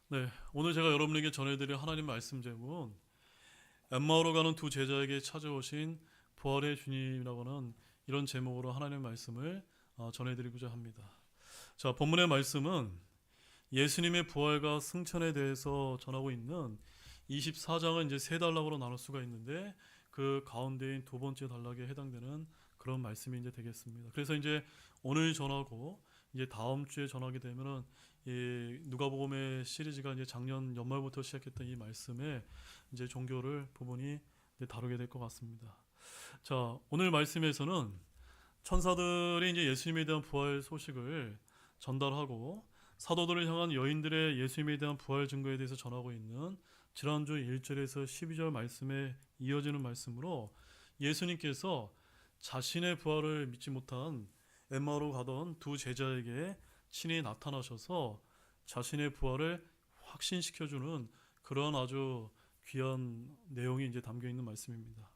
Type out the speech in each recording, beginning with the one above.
네, 오늘 제가 여러분에게 전해드릴 하나님 말씀 제목은 엠마오로 가는 두 제자에게 찾아오신 부활의 주님이라고 하는 이런 제목으로 하나님 말씀을 전해드리고자 합니다. 자, 본문의 말씀은 예수님의 부활과 승천에 대해서 전하고 있는 24장을 이제 세 단락으로 나눌 수가 있는데 그 가운데인 두 번째 단락에 해당되는 그런 말씀이 이제 되겠습니다. 그래서 이제 오늘 전하고 이제 다음 주에 전하게 되면은 이 누가복음의 시리즈가 이제 작년 연말부터 시작했던 이 말씀에 이제 종교를 부분이 이제 다루게 될 것 같습니다. 자, 오늘 말씀에서는 천사들이 이제 예수님에 대한 부활 소식을 전달하고 사도들을 향한 여인들의 예수님에 대한 부활 증거에 대해서 전하고 있는 지난주 1절에서 12절 말씀에 이어지는 말씀으로 예수님께서 자신의 부활을 믿지 못한 엠마오로 가던 두 제자에게 친히 나타나셔서 자신의 부활을 확신시켜주는 그런 아주 귀한 내용이 이제 담겨 있는 말씀입니다.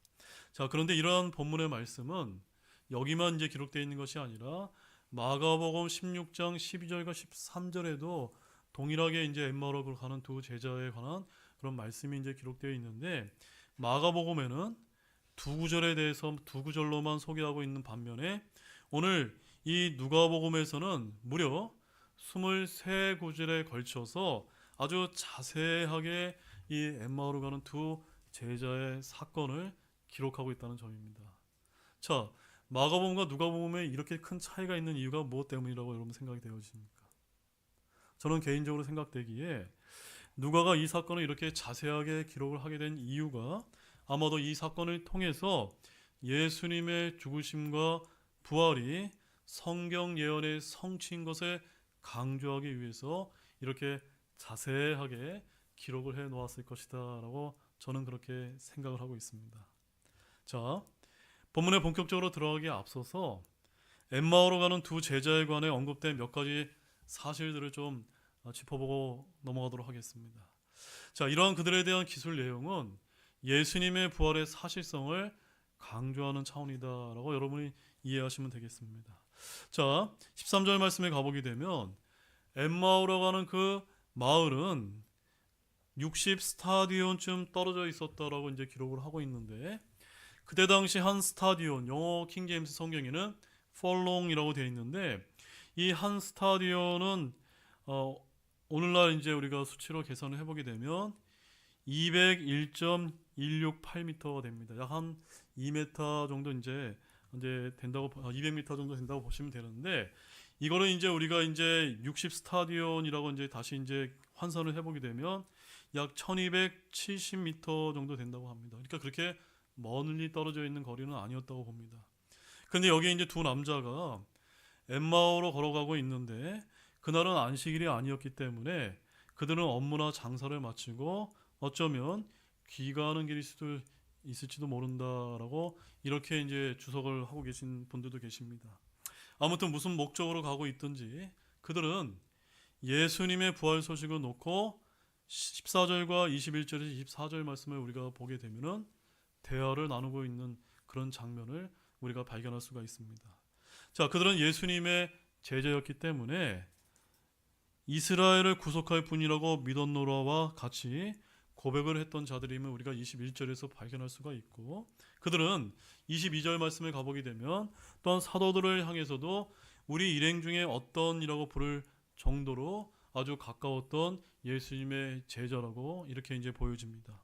자, 그런데 이러한 본문의 말씀은 여기만 이제 기록되어 있는 것이 아니라 마가복음 16장 12절과 13절에도 동일하게 이제 엠마오로 가는 두 제자에 관한 그런 말씀이 이제 기록되어 있는데 마가복음에는 두 구절에 대해서 두 구절로만 소개하고 있는 반면에 오늘 이 누가복음에서는 무려 23구절에 걸쳐서 아주 자세하게 이 엠마오로 가는 두 제자의 사건을 기록하고 있다는 점입니다. 자, 마가복음과 누가복음에 이렇게 큰 차이가 있는 이유가 무엇 때문이라고 여러분 생각이 되어지십니까? 저는 개인적으로 생각되기에 누가가 이 사건을 이렇게 자세하게 기록을 하게 된 이유가 아마도 이 사건을 통해서 예수님의 죽으심과 부활이 성경 예언의 성취인 것을 강조하기 위해서 이렇게 자세하게 기록을 해 놓았을 것이다 라고 저는 그렇게 생각을 하고 있습니다. 자, 본문에 본격적으로 들어가기에 앞서서 엠마오로 가는 두 제자에 관해 언급된 몇 가지 사실들을 좀 짚어보고 넘어가도록 하겠습니다. 자, 이러한 그들에 대한 기술 내용은 예수님의 부활의 사실성을 강조하는 차원이다라고 여러분이 이해하시면 되겠습니다. 자, 13절 말씀에 가보게 되면 엠마오로 가는 그 마을은 60 스타디온쯤 떨어져 있었다라고 이제 기록을 하고 있는데 그때 당시 한 스타디온, 영어 킹제임스 성경에는 펄롱이라고 되어 있는데 이 한 스타디온은 오늘날 이제 우리가 수치로 계산을 해보게 되면 201.168m가 됩니다. 약 한 2m 정도 이제 된다고 200m 정도 된다고 보시면 되는데 이거는 이제 우리가 이제 60 스타디온이라고 이제 다시 이제 환산을 해보게 되면 약 1270m 정도 된다고 합니다. 그러니까 그렇게 멀리 떨어져 있는 거리는 아니었다고 봅니다. 근데 여기 이제 두 남자가 엠마오로 걸어가고 있는데 그날은 안식일이 아니었기 때문에 그들은 업무나 장사를 마치고 어쩌면 귀가하는 길일 수도 있을지도 모른다라고 이렇게 이제 주석을 하고 계신 분들도 계십니다. 아무튼 무슨 목적으로 가고 있든지 그들은 예수님의 부활 소식을 놓고 14절과 21절에서 24절 말씀을 우리가 보게 되면은 대화를 나누고 있는 그런 장면을 우리가 발견할 수가 있습니다. 자, 그들은 예수님의 제자였기 때문에 이스라엘을 구속할 분이라고 믿었노라와 같이 고백을 했던 자들임을 우리가 21절에서 발견할 수가 있고 그들은 22절 말씀을 가보게 되면 또한 사도들을 향해서도 우리 일행 중에 어떤이라고 부를 정도로 아주 가까웠던 예수님의 제자라고 이렇게 이제 보여집니다.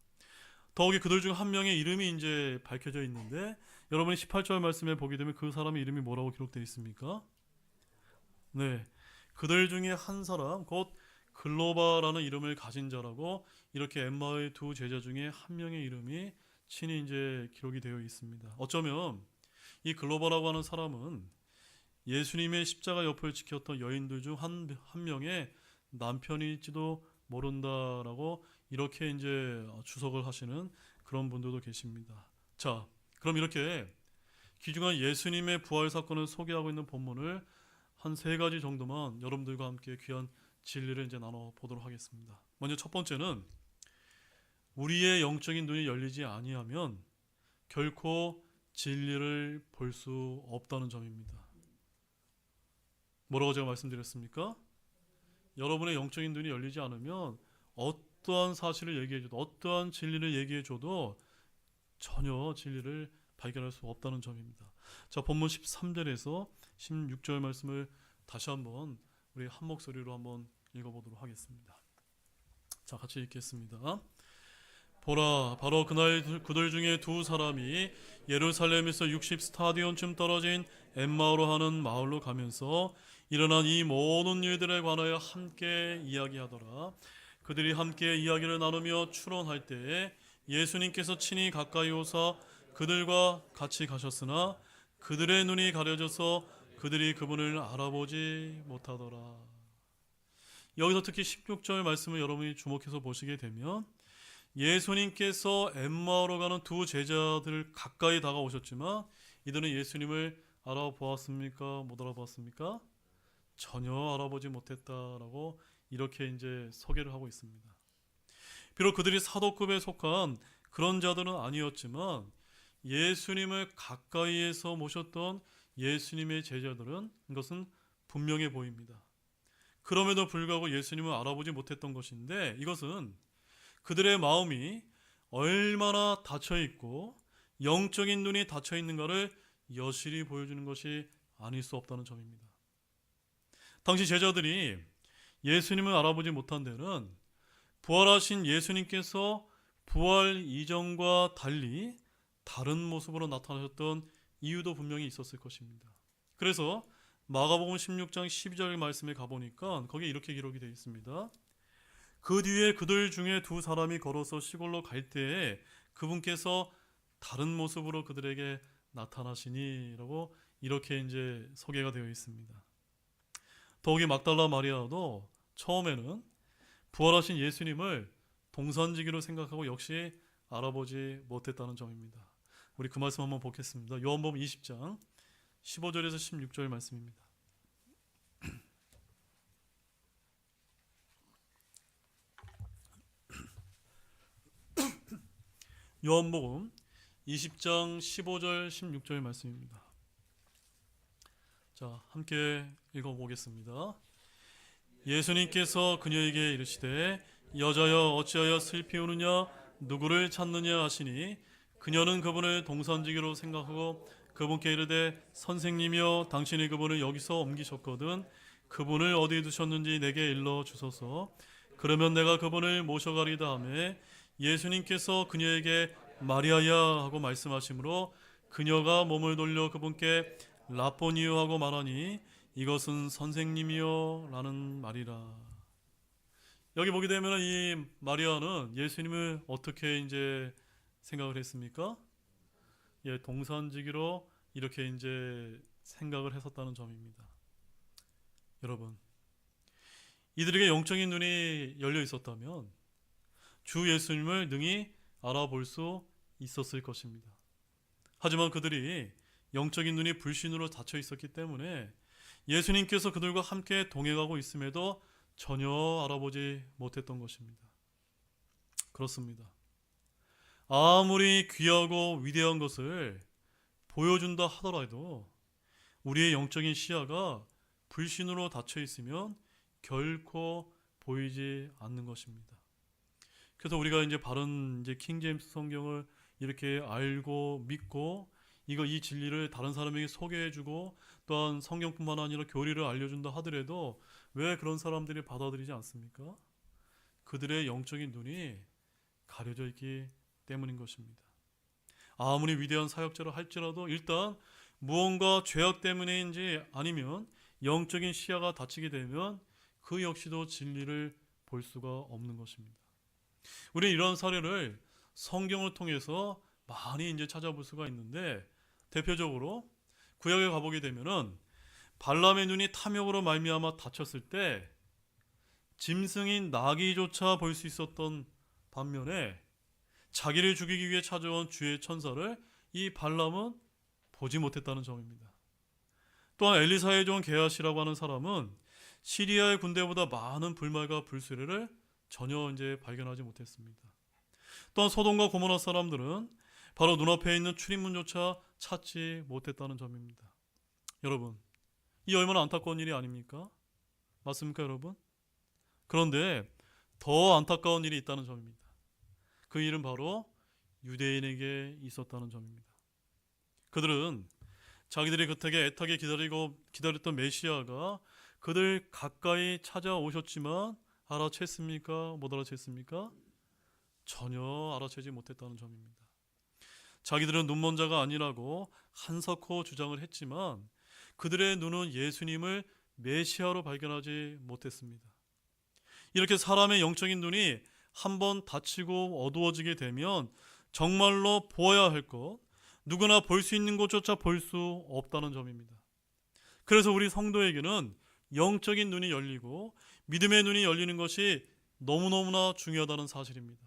더욱이 그들 중 한 명의 이름이 이제 밝혀져 있는데 여러분이 18절 말씀에 보게 되면 그 사람의 이름이 뭐라고 기록되어 있습니까? 네, 그들 중에 한 사람 곧 글로바라는 이름을 가진 자라고 이렇게 엠마의 두 제자 중에 한 명의 이름이 친히 이제 기록이 되어 있습니다. 어쩌면 이 글로바라고 하는 사람은 예수님의 십자가 옆을 지켰던 여인들 중 한 명의 남편일지도 모른다라고 이렇게 이제 주석을 하시는 그런 분들도 계십니다. 자, 그럼 이렇게 귀중한 예수님의 부활 사건을 소개하고 있는 본문을 한 세 가지 정도만 여러분들과 함께 귀한 진리를 이제 나눠 보도록 하겠습니다. 먼저 첫 번째는 우리의 영적인 눈이 열리지 아니하면 결코 진리를 볼 수 없다는 점입니다. 뭐라고 제가 말씀드렸습니까? 여러분의 영적인 눈이 열리지 않으면 어떠한 사실을 얘기해줘도 어떠한 진리를 얘기해줘도 전혀 진리를 발견할 수 없다는 점입니다. 자, 본문 13절에서 16절 말씀을 다시 한번 우리 한 목소리로 한번 읽어보도록 하겠습니다. 자, 같이 읽겠습니다. 보라, 바로 그들 중에 두 사람이 예루살렘에서 60 스타디온쯤 떨어진 엠마오로 하는 마을로 가면서 일어난 이 모든 일들에 관하여 함께 이야기하더라. 그들이 함께 이야기를 나누며 추론할 때에 예수님께서 친히 가까이 오사 그들과 같이 가셨으나 그들의 눈이 가려져서 그들이 그분을 알아보지 못하더라. 여기서 특히 16절 말씀을 여러분이 주목해서 보시게 되면 예수님께서 엠마오로 가는 두 제자들 가까이 다가오셨지만 이들은 예수님을 알아보았습니까? 못 알아보았습니까? 전혀 알아보지 못했다라고 이렇게 이제 소개를 하고 있습니다. 비록 그들이 사도급에 속한 그런 자들은 아니었지만 예수님을 가까이에서 모셨던 예수님의 제자들은 이것은 분명해 보입니다. 그럼에도 불구하고 예수님을 알아보지 못했던 것인데 이것은 그들의 마음이 얼마나 닫혀있고 영적인 눈이 닫혀있는가를 여실히 보여주는 것이 아닐 수 없다는 점입니다. 당시 제자들이 예수님을 알아보지 못한 데는 부활하신 예수님께서 부활 이전과 달리 다른 모습으로 나타나셨던 이유도 분명히 있었을 것입니다. 그래서 마가복음 16장 12절 말씀에 가보니까 거기에 이렇게 기록이 되어 있습니다. 그 뒤에 그들 중에 두 사람이 걸어서 시골로 갈 때에 그분께서 다른 모습으로 그들에게 나타나시니라고 이렇게 이제 소개가 되어 있습니다. 더욱이 막달라 마리아도 처음에는 부활하신 예수님을 동산지기로 생각하고 역시 알아보지 못했다는 점입니다. 우리 그 말씀 한번 보겠습니다. 요한복음 20장 15절에서 16절 말씀입니다. 요한복음 20장 15절 16절 말씀입니다. 자, 함께 읽어보겠습니다. 예수님께서 그녀에게 이르시되 여자여 어찌하여 슬피 우느냐 누구를 찾느냐 하시니 그녀는 그분을 동산지기로 생각하고 그분께 이르되 선생님이여 당신이 그분을 여기서 옮기셨거든 그분을 어디에 두셨는지 내게 일러 주소서. 그러면 내가 그분을 모셔가리다 하며 예수님께서 그녀에게 마리아야 하고 말씀하시므로 그녀가 몸을 돌려 그분께 라보니요 하고 말하니 이것은 선생님이요 라는 말이라. 여기 보게 되면 이 마리아는 예수님을 어떻게 이제 생각을 했습니까? 예, 동산지기로 이렇게 이제 생각을 했었다는 점입니다. 여러분, 이들에게 영적인 눈이 열려 있었다면 주 예수님을 능히 알아볼 수 있었을 것입니다. 하지만 그들이 영적인 눈이 불신으로 닫혀 있었기 때문에 예수님께서 그들과 함께 동행하고 있음에도 전혀 알아보지 못했던 것입니다. 그렇습니다. 아무리 귀하고 위대한 것을 보여준다 하더라도 우리의 영적인 시야가 불신으로 닫혀 있으면 결코 보이지 않는 것입니다. 그래서 우리가 이제 바른 이제 킹제임스 성경을 이렇게 알고 믿고 이 진리를 다른 사람에게 소개해주고 또한 성경뿐만 아니라 교리를 알려준다 하더라도 왜 그런 사람들이 받아들이지 않습니까? 그들의 영적인 눈이 가려져 있기 때문인 것입니다. 아무리 위대한 사역자를 할지라도 일단 무언가 죄악 때문인지 아니면 영적인 시야가 닫히게 되면 그 역시도 진리를 볼 수가 없는 것입니다. 우리는 이런 사례를 성경을 통해서 많이 이제 찾아볼 수가 있는데 대표적으로 구약에 가보게 되면은 발람의 눈이 탐욕으로 말미암아 닫혔을 때 짐승인 나귀조차 볼 수 있었던 반면에 자기를 죽이기 위해 찾아온 주의 천사를 이 발람은 보지 못했다는 점입니다. 또한 엘리사의 종 게하시라고 하는 사람은 시리아의 군대보다 많은 불말과 불수레를 전혀 이제 발견하지 못했습니다. 또한 소돔과 고모라 사람들은 바로 눈앞에 있는 출입문조차 찾지 못했다는 점입니다. 여러분, 이 얼마나 안타까운 일이 아닙니까? 맞습니까, 여러분? 그런데 더 안타까운 일이 있다는 점입니다. 그 일은 바로 유대인에게 있었다는 점입니다. 그들은 자기들이 그때에 애타게 기다렸던 메시아가 그들 가까이 찾아오셨지만 알아챘습니까? 못 알아챘습니까? 전혀 알아채지 못했다는 점입니다. 자기들은 눈먼 자가 아니라고 한사코 주장을 했지만 그들의 눈은 예수님을 메시아로 발견하지 못했습니다. 이렇게 사람의 영적인 눈이 한번 닫히고 어두워지게 되면 정말로 보아야 할 것, 누구나 볼 수 있는 것조차 볼 수 없다는 점입니다. 그래서 우리 성도에게는 영적인 눈이 열리고 믿음의 눈이 열리는 것이 너무너무나 중요하다는 사실입니다.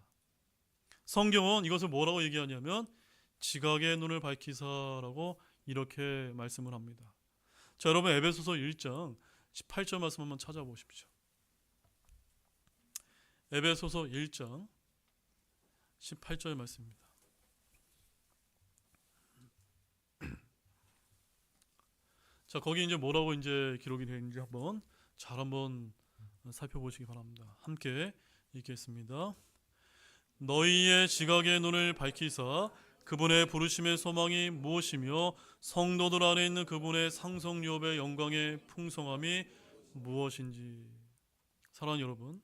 성경은 이것을 뭐라고 얘기하냐면 지각의 눈을 밝히사라고 이렇게 말씀을 합니다. 자, 여러분 에베소서 1장 18절 말씀 한번 찾아보십시오. 에베소서 1장 18절 말씀입니다. 자, 거기 이제 뭐라고 이제 기록이 되어 있는지 한번 살펴보시기 바랍니다. 함께 읽겠습니다. 너희의 지각의 눈을 밝히사 그분의 부르심의 소망이 무엇이며 성도들 안에 있는 그분의 상속유업의 영광의 풍성함이 무엇인지. 사랑하는 여러분,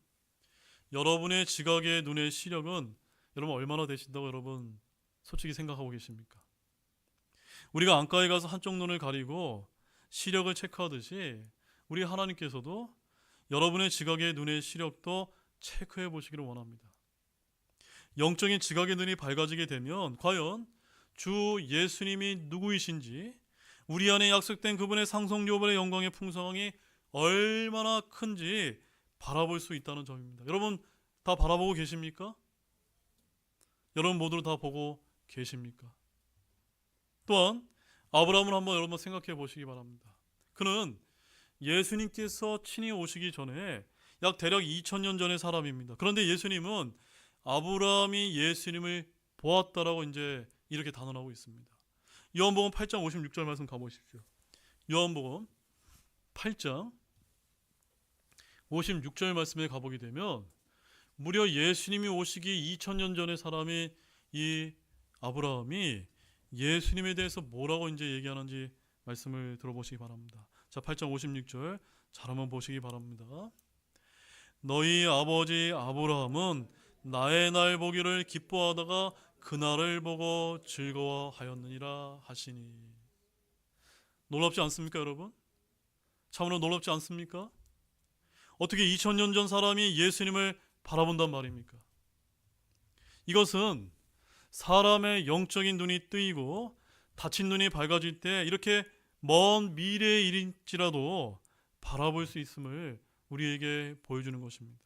여러분의 지각의 눈의 시력은 여러분 얼마나 되신다고 여러분 솔직히 생각하고 계십니까? 우리가 안과에 가서 한쪽 눈을 가리고 시력을 체크하듯이 우리 하나님께서도 여러분의 지각의 눈의 시력도 체크해 보시기를 원합니다. 영적인 지각의 눈이 밝아지게 되면 과연 주 예수님이 누구이신지, 우리 안에 약속된 그분의 상속요벌의 영광의 풍성함이 얼마나 큰지 바라볼 수 있다는 점입니다. 여러분 다 바라보고 계십니까? 여러분 모두 다 보고 계십니까? 또한 아브라함을 한번 여러분 생각해 보시기 바랍니다. 그는 예수님께서 친히 오시기 전에 약 대략 2000년 전의 사람입니다. 그런데 예수님은 아브라함이 예수님을 보았다라고 이제 이렇게 단언하고 있습니다. 요한복음 8장 56절 말씀 가보십시오. 요한복음 8장 56절 말씀에 가보게 되면 무려 예수님이 오시기 2000년 전의 사람이 이 아브라함이 예수님에 대해서 뭐라고 이제 얘기하는지 말씀을 들어보시기 바랍니다. 자, 8장 56절 잘 한번 보시기 바랍니다. 너희 아버지 아브라함은 나의 날 보기를 기뻐하다가 그날을 보고 즐거워하였느니라 하시니. 놀랍지 않습니까, 여러분? 참으로 놀랍지 않습니까? 어떻게 2000년 전 사람이 예수님을 바라본단 말입니까? 이것은 사람의 영적인 눈이 뜨이고 닫힌 눈이 밝아질 때 이렇게 먼 미래의 일일지라도 바라볼 수 있음을 우리에게 보여주는 것입니다.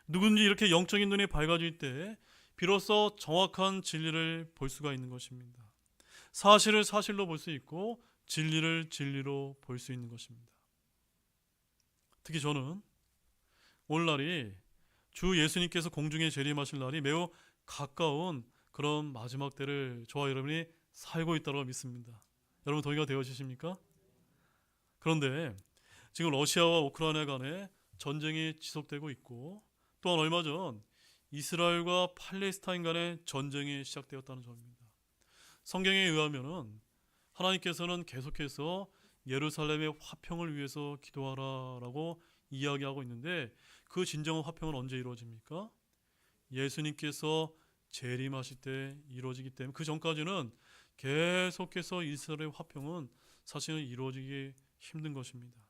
누군지 이렇게 영적인 눈이 밝아질 때 비로소 정확한 진리를 볼 수가 있는 것입니다. 사실을 사실로 볼 수 있고 진리를 진리로 볼 수 있는 것입니다. 특히 저는 오늘날이 주 예수님께서 공중에 재림하실 날이 매우 가까운 그런 마지막 때를 저와 여러분이 살고 있다고 믿습니다. 여러분 동의가 되어지십니까? 그런데 지금 러시아와 우크라이나 간에 전쟁이 지속되고 있고 또한 얼마 전 이스라엘과 팔레스타인 간의 전쟁이 시작되었다는 점입니다. 성경에 의하면은 하나님께서는 계속해서 예루살렘의 화평을 위해서 기도하라라고 이야기하고 있는데 그 진정한 화평은 언제 이루어집니까? 예수님께서 재림하실 때 이루어지기 때문에 그 전까지는 계속해서 이스라엘의 화평은 사실은 이루어지기 힘든 것입니다.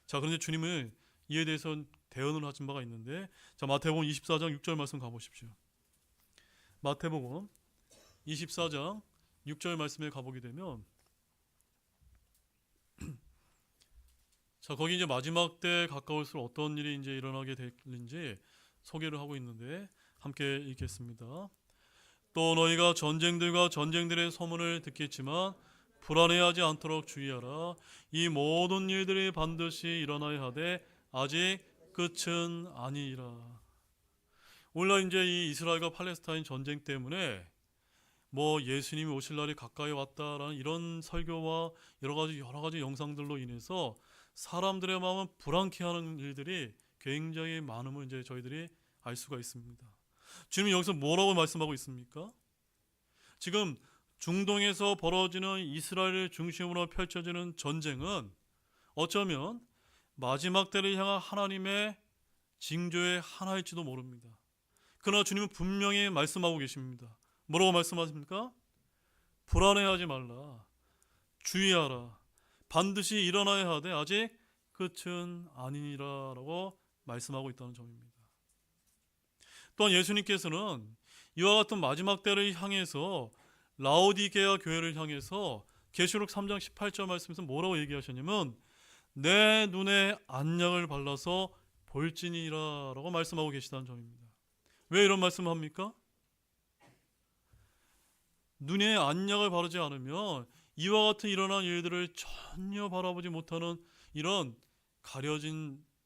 자, 그런데 주님은 이에 대해서 대언을 하신 바가 있는데, 자, 마태복음 24장 6절 말씀 가보십시오. 마태복음 24장 6절 말씀에 가보게 되면 자, 거기 이제 마지막 때 가까울수록 어떤 일이 이제 일어나게 될지 소개를 하고 있는데 함께 읽겠습니다. 또 너희가 전쟁들과 전쟁들의 소문을 듣겠지만 불안해하지 않도록 주의하라. 이 모든 일들이 반드시 일어나야 하되 아직 끝은 아니라. 오늘날 이제 이 이스라엘과 팔레스타인 전쟁 때문에 뭐 예수님이 오실 날이 가까이 왔다라는 이런 설교와 여러 가지 영상들로 인해서 사람들의 마음을 불안케 하는 일들이 굉장히 많음을 이제 저희들이 알 수가 있습니다. 주님은 여기서 뭐라고 말씀하고 있습니까? 지금 중동에서 벌어지는 이스라엘을 중심으로 펼쳐지는 전쟁은 어쩌면 마지막 때를 향한 하나님의 징조의 하나일지도 모릅니다. 그러나 주님은 분명히 말씀하고 계십니다. 뭐라고 말씀하십니까? 불안해하지 말라. 주의하라. 반드시 일어나야 하되 아직 끝은 아니니라 라고 말씀하고 있다는 점입니다. 또한 예수님께서는 이와 같은 마지막 때를 향해서 라오디게아 교회를 향해서 계시록 3장 18절 말씀에서 뭐라고 얘기하셨냐면 내 눈에 안약을 발라서 볼지니라 라고 말씀하고 계시다는 점입니다. 왜 이런 말씀을 합니까? 눈에 안약을 바르지 않으면 이와 같은 일어난 일들을 전혀 바라보지 못하는 이런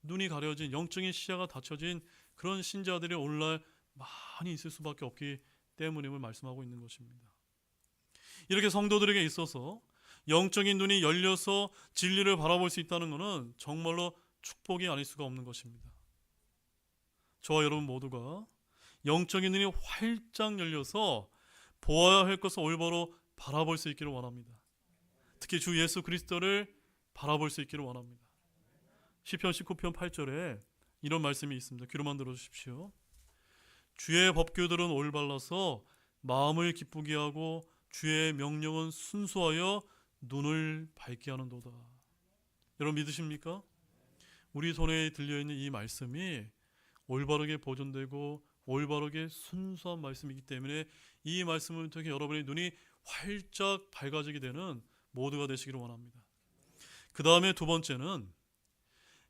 눈이 가려진 영적인 시야가 닫혀진 그런 신자들이 오늘날 많이 있을 수밖에 없기 때문임을 말씀하고 있는 것입니다. 이렇게 성도들에게 있어서 영적인 눈이 열려서 진리를 바라볼 수 있다는 것은 정말로 축복이 아닐 수가 없는 것입니다. 저와 여러분 모두가 영적인 눈이 활짝 열려서 보아야 할 것을 올바로 바라볼 수 있기를 원합니다. 특히 주 예수 그리스도를 바라볼 수 있기를 원합니다. 시편 19편 8절에 이런 말씀이 있습니다. 귀로만 들어주십시오. 주의 법규들은 올바라서 마음을 기쁘게 하고 주의 명령은 순수하여 눈을 밝게 하는도다. 여러분 믿으십니까? 우리 손에 들려있는 이 말씀이 올바르게 보존되고 올바르게 순수한 말씀이기 때문에 이 말씀을 통해 여러분의 눈이 활짝 밝아지게 되는 모두가 되시기를 원합니다. 그 다음에 두 번째는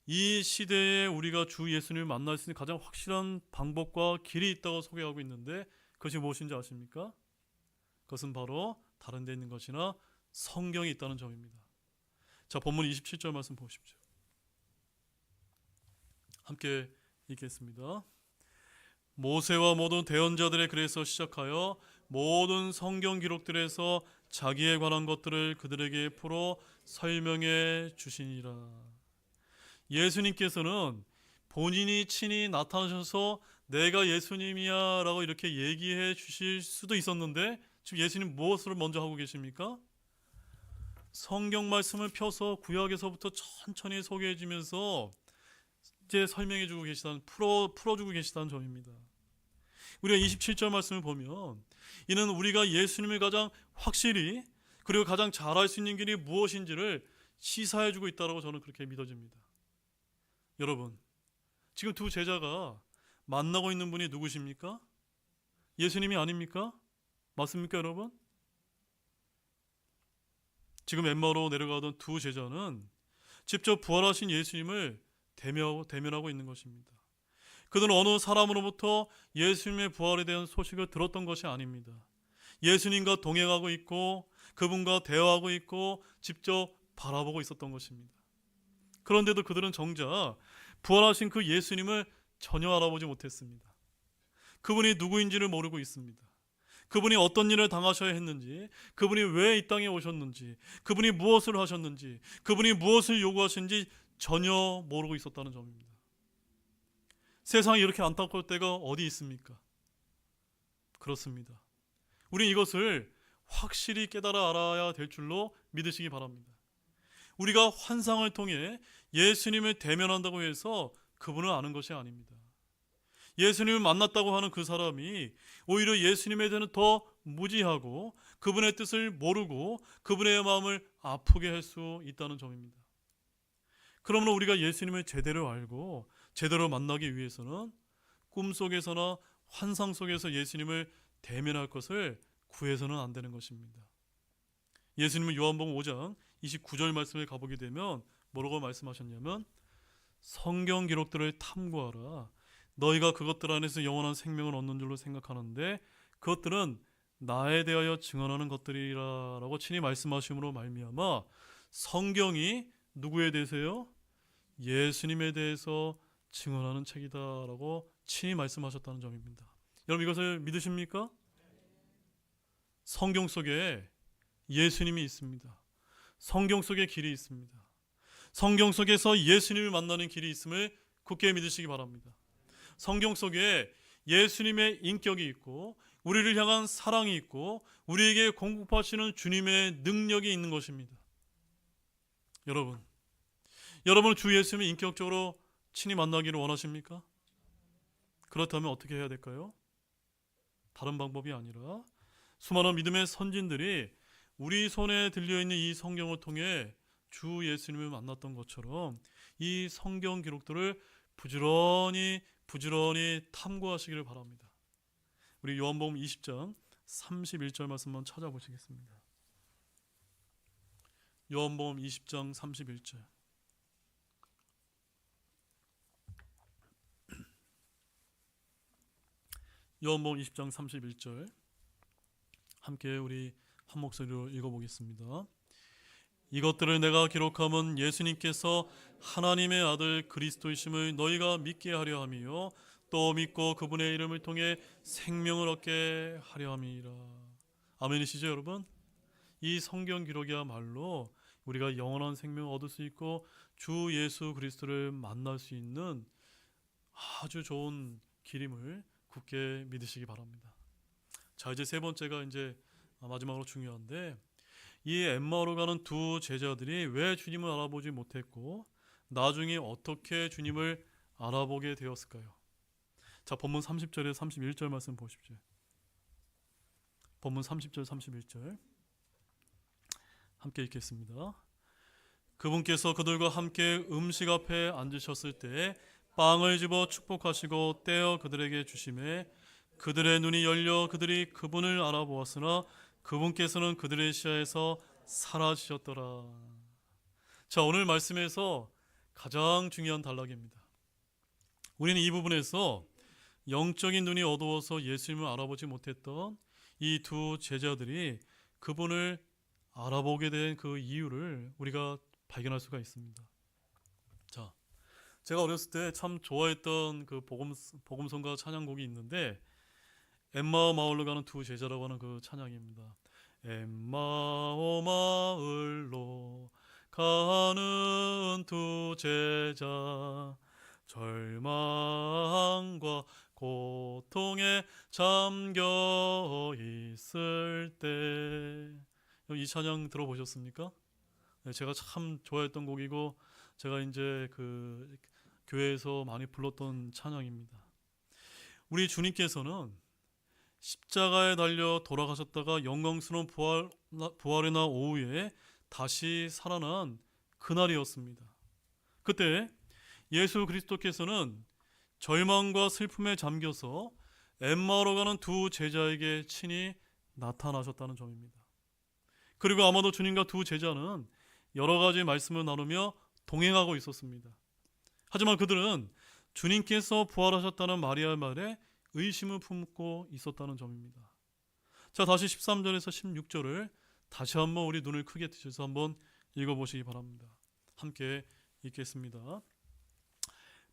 이 시대에 우리가 주 예수님을 만날 수 있는 가장 확실한 방법과 길이 있다고 소개하고 있는데 그것이 무엇인지 아십니까? 그것은 바로 다른 데 있는 것이나 성경이 있다는 점입니다. 자, 본문 27절 말씀 보십시오. 함께 읽겠습니다. 모세와 모든 대언자들의 글에서 시작하여 모든 성경 기록들에서 자기에 관한 것들을 그들에게 풀어 설명해 주시니라. 예수님께서는 본인이 친히 나타나셔서 내가 예수님이야 라고 이렇게 얘기해 주실 수도 있었는데 지금 예수님 무엇을 먼저 하고 계십니까? 성경 말씀을 펴서 구약에서부터 천천히 소개해 주면서 이제 설명해 주고 계시다는 풀어주고 계시다는 점입니다. 우리가 27절 말씀을 보면 이는 우리가 예수님을 가장 확실히 그리고 가장 잘 알 수 있는 길이 무엇인지를 시사해 주고 있다고 저는 그렇게 믿어집니다. 여러분, 지금 두 제자가 만나고 있는 분이 누구십니까? 예수님이 아닙니까? 맞습니까, 여러분? 지금 엠마오로 내려가던 두 제자는 직접 부활하신 예수님을 대면하고 있는 것입니다. 그들은 어느 사람으로부터 예수님의 부활에 대한 소식을 들었던 것이 아닙니다. 예수님과 동행하고 있고 그분과 대화하고 있고 직접 바라보고 있었던 것입니다. 그런데도 그들은 정작 부활하신 그 예수님을 전혀 알아보지 못했습니다. 그분이 누구인지를 모르고 있습니다. 그분이 어떤 일을 당하셔야 했는지, 그분이 왜 이 땅에 오셨는지, 그분이 무엇을 하셨는지, 그분이 무엇을 요구하시는지 전혀 모르고 있었다는 점입니다. 세상에 이렇게 안타까울 때가 어디 있습니까? 그렇습니다. 우리 이것을 확실히 깨달아 알아야 될 줄로 믿으시기 바랍니다. 우리가 환상을 통해 예수님을 대면한다고 해서 그분을 아는 것이 아닙니다. 예수님을 만났다고 하는 그 사람이 오히려 예수님에 대해서 더 무지하고 그분의 뜻을 모르고 그분의 마음을 아프게 할 수 있다는 점입니다. 그러므로 우리가 예수님을 제대로 알고 제대로 만나기 위해서는 꿈속에서나 환상 속에서 예수님을 대면할 것을 구해서는 안 되는 것입니다. 예수님은 요한복음 5장 29절 말씀에 가보게 되면 뭐라고 말씀하셨냐면 성경 기록들을 탐구하라. 너희가 그것들 안에서 영원한 생명을 얻는 줄로 생각하는데 그것들은 나에 대하여 증언하는 것들이라 라고 친히 말씀하심으로 말미암아 성경이 누구에 대해서요? 예수님에 대해서 증언하는 책이다 라고 친히 말씀하셨다는 점입니다. 여러분 이것을 믿으십니까? 성경 속에 예수님이 있습니다. 성경 속에 길이 있습니다. 성경 속에서 예수님을 만나는 길이 있음을 굳게 믿으시기 바랍니다. 성경 속에 예수님의 인격이 있고 우리를 향한 사랑이 있고 우리에게 공급하시는 주님의 능력이 있는 것입니다. 여러분 주 예수님을 인격적으로 친히 만나기를 원하십니까? 그렇다면 어떻게 해야 될까요? 다른 방법이 아니라 수많은 믿음의 선진들이 우리 손에 들려있는 이 성경을 통해 주 예수님을 만났던 것처럼 이 성경 기록들을 부지런히 탐구하시기를 바랍니다. 우리 요한복음 20장 31절 말씀만 찾아보시겠습니다. 요한복음 20장 31절. 요한복음 20장 31절 함께 우리 한 목소리로 읽어보겠습니다. 이것들을 내가 기록함은 예수님께서 하나님의 아들 그리스도이심을 너희가 믿게 하려 함이요 또 믿고 그분의 이름을 통해 생명을 얻게 하려 함이라. 아멘이시죠 여러분? 이 성경 기록이야말로 우리가 영원한 생명을 얻을 수 있고 주 예수 그리스도를 만날 수 있는 아주 좋은 길임을 굳게 믿으시기 바랍니다. 자, 이제 세 번째가 이제 마지막으로 중요한데, 이 엠마오로 가는 두 제자들이 왜 주님을 알아보지 못했고 나중에 어떻게 주님을 알아보게 되었을까요? 자, 본문 30절에 31절 말씀 보십시오. 본문 30절 31절 함께 읽겠습니다. 그분께서 그들과 함께 음식 앞에 앉으셨을 때 빵을 집어 축복하시고 떼어 그들에게 주시매 그들의 눈이 열려 그들이 그분을 알아보았으나 그분께서는 그들의 시야에서 사라지셨더라. 자, 오늘 말씀에서 가장 중요한 단락입니다. 우리는 이 부분에서 영적인 눈이 어두워서 예수님을 알아보지 못했던 이 두 제자들이 그분을 알아보게 된 그 이유를 우리가 발견할 수가 있습니다. 자, 제가 어렸을 때 참 좋아했던 그 복음성가 찬양곡이 있는데 엠마오 마을로 가는 두 제자라고 하는 그 찬양입니다. 엠마오 마을로 가는 두 제자 절망과 고통에 잠겨 있을 때, 이 찬양 들어보셨습니까? 네, 제가 참 좋아했던 곡이고 제가 이제 그 교회에서 많이 불렀던 찬양입니다. 우리 주님께서는 십자가에 달려 돌아가셨다가 영광스러운 부활의 날 오후에 다시 살아난 그날이었습니다. 그때 예수 그리스도께서는 절망과 슬픔에 잠겨서 엠마오로 가는 두 제자에게 친히 나타나셨다는 점입니다. 그리고 아마도 주님과 두 제자는 여러 가지 말씀을 나누며 동행하고 있었습니다. 하지만 그들은 주님께서 부활하셨다는 마리아의 말에 의심을 품고 있었다는 점입니다. 자, 다시 13절에서 16절을 다시 한번 우리 눈을 크게 뜨셔서 한번 읽어보시기 바랍니다. 함께 읽겠습니다.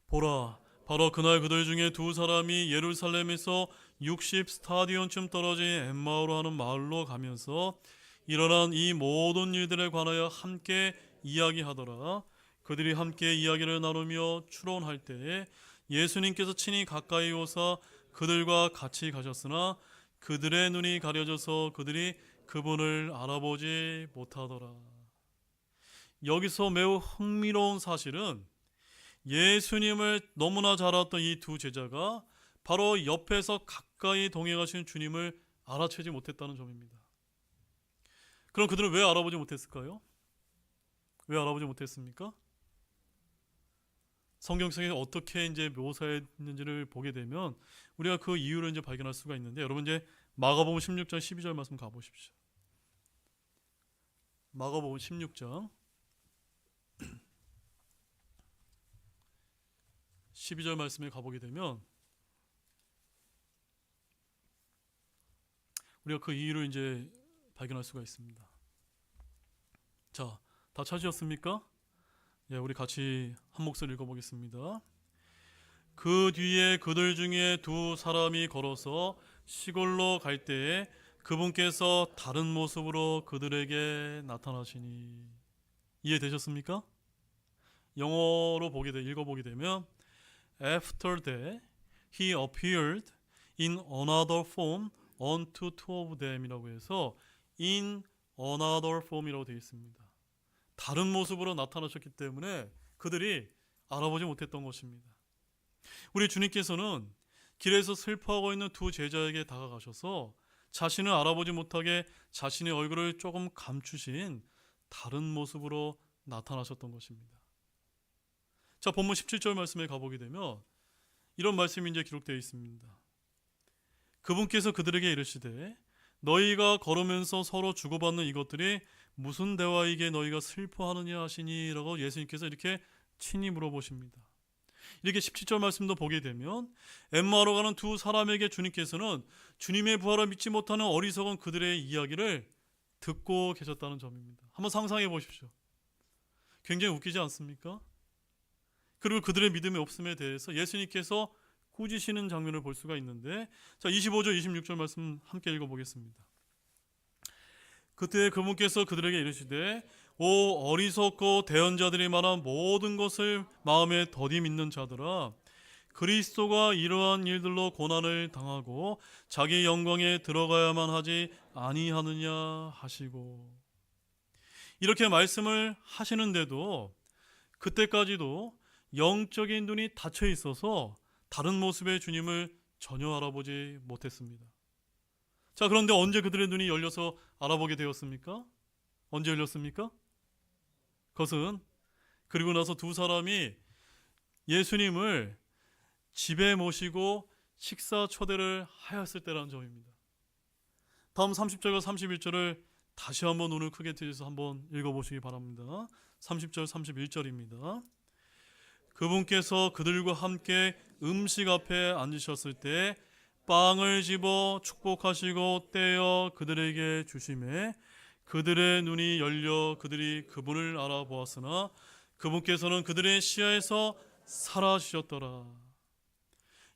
보라, 바로 그날 그들 중에 두 사람이 예루살렘에서 60스타디온쯤 떨어진 엠마오로 하는 마을로 가면서 일어난 이 모든 일들에 관하여 함께 이야기하더라. 그들이 함께 이야기를 나누며 추론할 때에 예수님께서 친히 가까이 오사 그들과 같이 가셨으나 그들의 눈이 가려져서 그들이 그분을 알아보지 못하더라. 여기서 매우 흥미로운 사실은 예수님을 너무나 잘 알았던 이 두 제자가 바로 옆에서 가까이 동행하시는 주님을 알아채지 못했다는 점입니다. 그럼 그들은 왜 알아보지 못했을까요? 왜 알아보지 못했습니까? 성경성에 어떻게 이제 묘사했는지를 보게 되면 우리가 그 이유를 이제 발견할 수가 있는데, 여러분 이제 마가복음 16장 12절 말씀 가보십시오. 마가복음 16장 12절 말씀에 가보게 되면 우리가 그 이유를 이제 발견할 수가 있습니다. 자, 다 찾으셨습니까? 예, 우리 같이 한 목소리 읽어보겠습니다. 그 뒤에 그들 중에 두 사람이 걸어서 시골로 갈 때에 그분께서 다른 모습으로 그들에게 나타나시니. 이해되셨습니까? 영어로 읽어보게 되면 After that, he appeared in another form unto two of them이라고 해서 in another form이라고 되어 있습니다. 다른 모습으로 나타나셨기 때문에 그들이 알아보지 못했던 것입니다. 우리 주님께서는 길에서 슬퍼하고 있는 두 제자에게 다가가셔서 자신을 알아보지 못하게 자신의 얼굴을 조금 감추신 다른 모습으로 나타나셨던 것입니다. 자, 본문 17절 말씀에 가보게 되면 이런 말씀이 이제 기록되어 있습니다. 그분께서 그들에게 이르시되 너희가 걸으면서 서로 주고받는 이것들이 무슨 대화이기에 너희가 슬퍼하느냐 하시니 라고 예수님께서 이렇게 친히 물어보십니다. 이렇게 17절 말씀도 보게 되면 엠마오로 가는 두 사람에게 주님께서는 주님의 부활을 믿지 못하는 어리석은 그들의 이야기를 듣고 계셨다는 점입니다. 한번 상상해 보십시오. 굉장히 웃기지 않습니까? 그리고 그들의 믿음의 없음에 대해서 예수님께서 꾸짖으시는 장면을 볼 수가 있는데, 자, 25절 26절 말씀 함께 읽어보겠습니다. 그때 그분께서 그들에게 이르시되 오 어리석고 대언자들이 말한 모든 것을 마음에 더디 믿는 자들아, 그리스도가 이러한 일들로 고난을 당하고 자기 영광에 들어가야만 하지 아니하느냐 하시고, 이렇게 말씀을 하시는데도 그때까지도 영적인 눈이 닫혀 있어서 다른 모습의 주님을 전혀 알아보지 못했습니다. 자, 그런데 언제 그들의 눈이 열려서 알아보게 되었습니까? 언제 열렸습니까? 그것은 그리고 나서 두 사람이 예수님을 집에 모시고 식사 초대를 하였을 때라는 점입니다. 다음 30절과 31절을 다시 한번 눈을 크게 뜨셔서 한번 읽어보시기 바랍니다. 30절 31절입니다. 그분께서 그들과 함께 음식 앞에 앉으셨을 때 빵을 집어 축복하시고 떼어 그들에게 주시매 그들의 눈이 열려 그들이 그분을 알아보았으나 그분께서는 그들의 시야에서 사라지셨더라.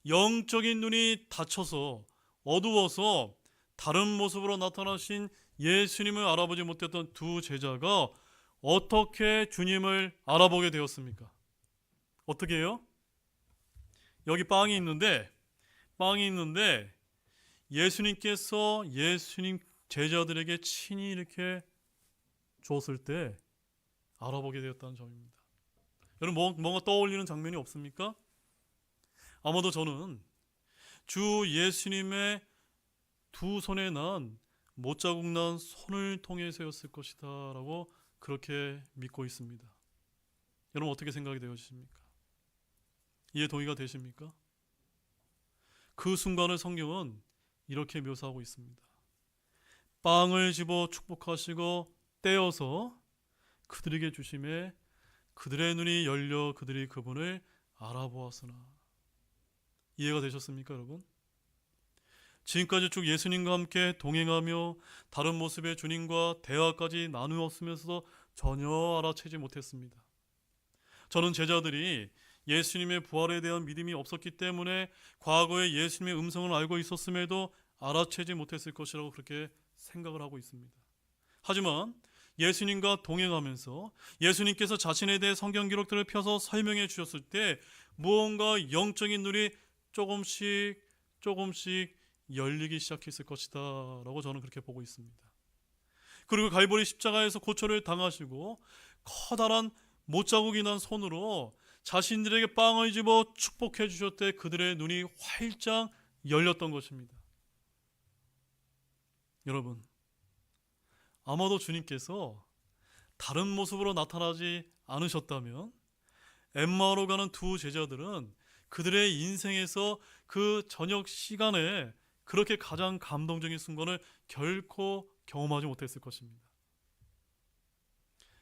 영적인 눈이 닫혀서 어두워서 다른 모습으로 나타나신 예수님을 알아보지 못했던 두 제자가 어떻게 주님을 알아보게 되었습니까? 어떻게 해요? 여기 빵이 있는데 예수님께서 예수님 제자들에게 친히 이렇게 줬을 때 알아보게 되었다는 점입니다. 여러분 뭔가 떠올리는 장면이 없습니까? 아마도 저는 주 예수님의 두 손에 난 못자국 난 손을 통해서였을 것이다 라고 그렇게 믿고 있습니다. 여러분 어떻게 생각이 되어지십니까? 이해 동의가 되십니까? 그 순간을 성경은 이렇게 묘사하고 있습니다. 빵을 집어 축복하시고 떼어서 그들에게 주심에 그들의 눈이 열려 그들이 그분을 알아보았으나. 이해가 되셨습니까, 여러분? 지금까지 쭉 예수님과 함께 동행하며 다른 모습의 주님과 대화까지 나누었으면서도 전혀 알아채지 못했습니다. 저는 제자들이 예수님의 부활에 대한 믿음이 없었기 때문에 과거에 예수님의 음성을 알고 있었음에도 알아채지 못했을 것이라고 그렇게 생각을 하고 있습니다. 하지만 예수님과 동행하면서 예수님께서 자신에 대해 성경 기록들을 펴서 설명해 주셨을 때 무언가 영적인 눈이 조금씩 열리기 시작했을 것이다 라고 저는 그렇게 보고 있습니다. 그리고 갈보리 십자가에서 고초를 당하시고 커다란 못자국이 난 손으로 자신들에게 빵을 집어 축복해 주셨을 때 그들의 눈이 활짝 열렸던 것입니다. 여러분, 아마도 주님께서 다른 모습으로 나타나지 않으셨다면 엠마오로 가는 두 제자들은 그들의 인생에서 그 저녁 시간에 그렇게 가장 감동적인 순간을 결코 경험하지 못했을 것입니다.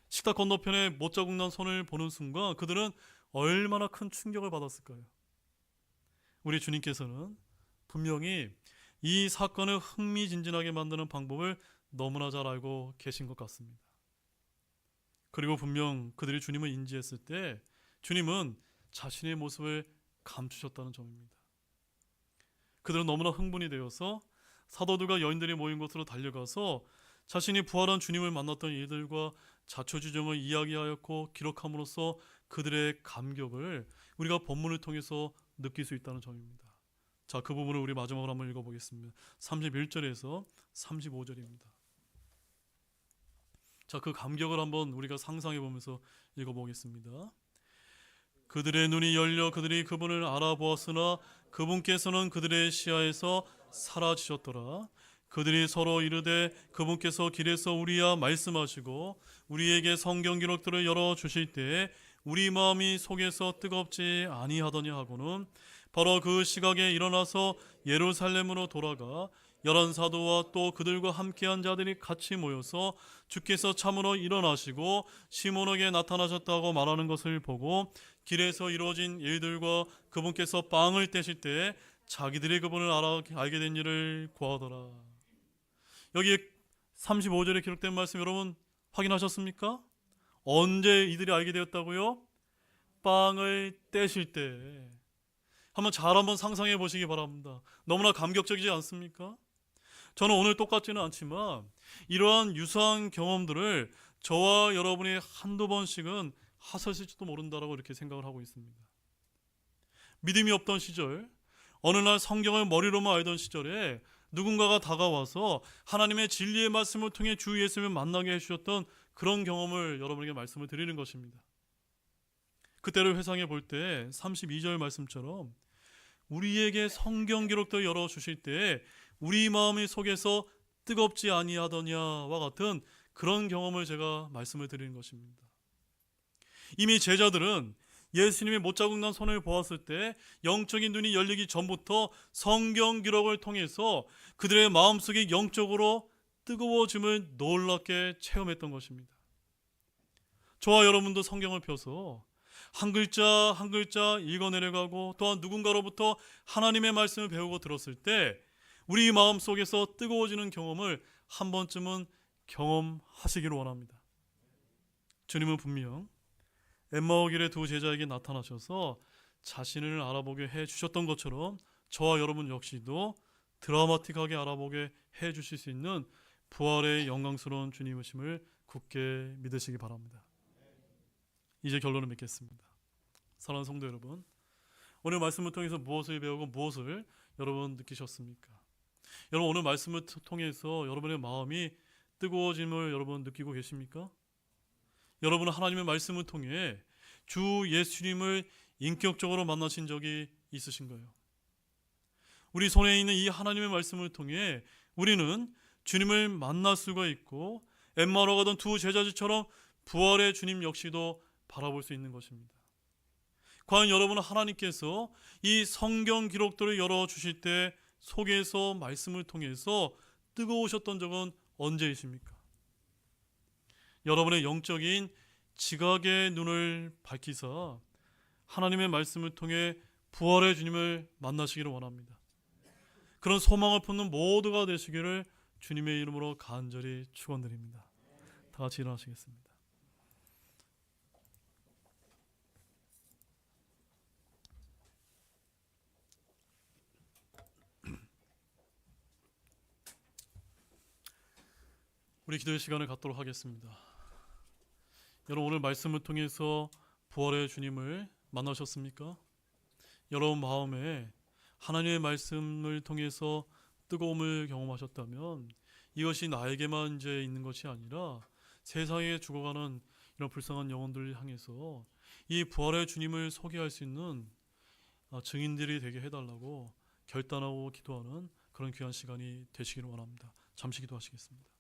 식탁 건너편에 못자국 난 손을 보는 순간 그들은 얼마나 큰 충격을 받았을까요? 우리 주님께서는 분명히 이 사건을 흥미진진하게 만드는 방법을 너무나 잘 알고 계신 것 같습니다. 그리고 분명 그들이 주님을 인지했을 때 주님은 자신의 모습을 감추셨다는 점입니다. 그들은 너무나 흥분이 되어서 사도들과 여인들이 모인 곳으로 달려가서 자신이 부활한 주님을 만났던 일들과 자초지종을 이야기하였고 기록함으로써 그들의 감격을 우리가 본문을 통해서 느낄 수 있다는 점입니다. 자, 그 부분을 우리 마지막으로 한번 읽어보겠습니다. 31절에서 35절입니다. 자, 그 감격을 한번 우리가 상상해 보면서 읽어보겠습니다. 그들의 눈이 열려 그들이 그분을 알아보았으나 그분께서는 그들의 시야에서 사라지셨더라. 그들이 서로 이르되 그분께서 길에서 우리야 말씀하시고 우리에게 성경 기록들을 열어 주실 때에 우리 마음이 속에서 뜨겁지 아니하더냐 하고는 바로 그 시각에 일어나서 예루살렘으로 돌아가 열한 사도와 또 그들과 함께한 자들이 같이 모여서 주께서 참으로 일어나시고 시몬에게 나타나셨다고 말하는 것을 보고 길에서 이루어진 일들과 그분께서 빵을 떼실 때 자기들이 그분을 알게 된 일을 고하더라. 여기 35절에 기록된 말씀 여러분 확인하셨습니까? 언제 이들이 알게 되었다고요? 빵을 떼실 때. 한번 상상해 보시기 바랍니다. 너무나 감격적이지 않습니까? 저는 오늘 똑같지는 않지만 이러한 유사한 경험들을 저와 여러분이 한두 번씩은 하셨을지도 모른다라고 이렇게 생각을 하고 있습니다. 믿음이 없던 시절, 어느 날 성경을 머리로만 알던 시절에 누군가가 다가와서 하나님의 진리의 말씀을 통해 주 예수님을 만나게 해주셨던 그런 경험을 여러분에게 말씀을 드리는 것입니다. 그때를 회상해 볼 때 32절 말씀처럼 우리에게 성경 기록도 열어주실 때 우리 마음이 속에서 뜨겁지 아니하더냐와 같은 그런 경험을 제가 말씀을 드리는 것입니다. 이미 제자들은 예수님의 못자국 난 손을 보았을 때 영적인 눈이 열리기 전부터 성경 기록을 통해서 그들의 마음속이 영적으로 뜨거워짐을 놀랍게 체험했던 것입니다. 저와 여러분도 성경을 펴서 한 글자 한 글자 읽어내려가고 또한 누군가로부터 하나님의 말씀을 배우고 들었을 때 우리 마음속에서 뜨거워지는 경험을 한 번쯤은 경험하시기를 원합니다. 주님은 분명 엠마오 길의 두 제자에게 나타나셔서 자신을 알아보게 해주셨던 것처럼 저와 여러분 역시도 드라마틱하게 알아보게 해주실 수 있는 부활의 영광스러운 주님이심을 굳게 믿으시기 바랍니다. 이제 결론을 맺겠습니다. 사랑하는 성도 여러분, 오늘 말씀을 통해서 무엇을 배우고 무엇을 여러분 느끼셨습니까? 여러분 오늘 말씀을 통해서 여러분의 마음이 뜨거워짐을 여러분 느끼고 계십니까? 여러분은 하나님의 말씀을 통해 주 예수님을 인격적으로 만나신 적이 있으신가요? 우리 손에 있는 이 하나님의 말씀을 통해 우리는 주님을 만날 수가 있고 엠마오로 가던 두 제자들처럼 부활의 주님 역시도 바라볼 수 있는 것입니다. 과연 여러분은 하나님께서 이 성경 기록들을 열어주실 때 속에서 말씀을 통해서 뜨거우셨던 적은 언제이십니까? 여러분의 영적인 지각의 눈을 밝히사 하나님의 말씀을 통해 부활의 주님을 만나시기를 원합니다. 그런 소망을 품는 모두가 되시기를 주님의 이름으로 간절히 축원드립니다. 다 같이 일어나시겠습니다. 우리 기도의 시간을 갖도록 하겠습니다. 여러분 오늘 말씀을 통해서 부활의 주님을 만나셨습니까? 여러분 마음에 하나님의 말씀을 통해서 뜨거움을 경험하셨다면 이것이 나에게만 이제 있는 것이 아니라 세상에 죽어가는 이런 불쌍한 영혼들을 향해서 이 부활의 주님을 소개할 수 있는 증인들이 되게 해달라고 결단하고 기도하는 그런 귀한 시간이 되시기를 원합니다. 잠시 기도하시겠습니다.